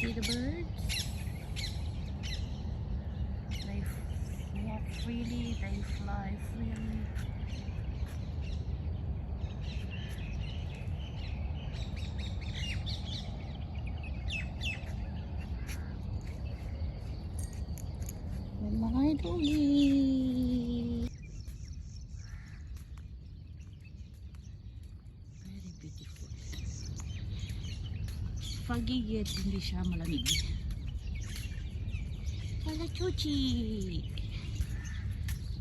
see the birds? They walk freely, they fly freely. Mga doggy. Very beautiful. Foggy yet hindi siya malamig. Wala chuchi.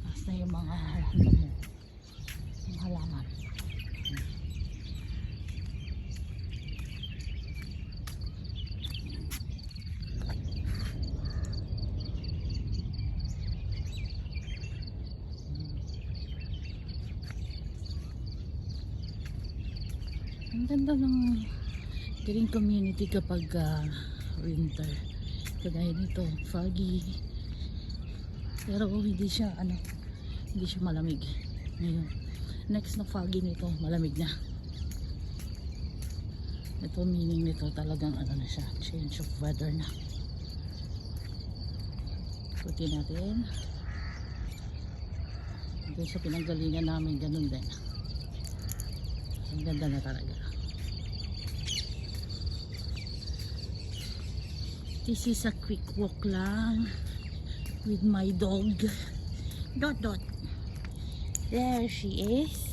Basta yung mga halaman. Ang ganda ng green community kapag winter. Kagaya nito, foggy. Pero hindi siya hindi siya malamig. Ngayon, next na foggy nito, malamig na. Ito meaning nito talagang na siya, change of weather na. Puti natin. Doon sa pinanggalingan namin ganun din. Ang ganda na talaga. This is a quick walk lang with my dog. Dot Dot. There she is.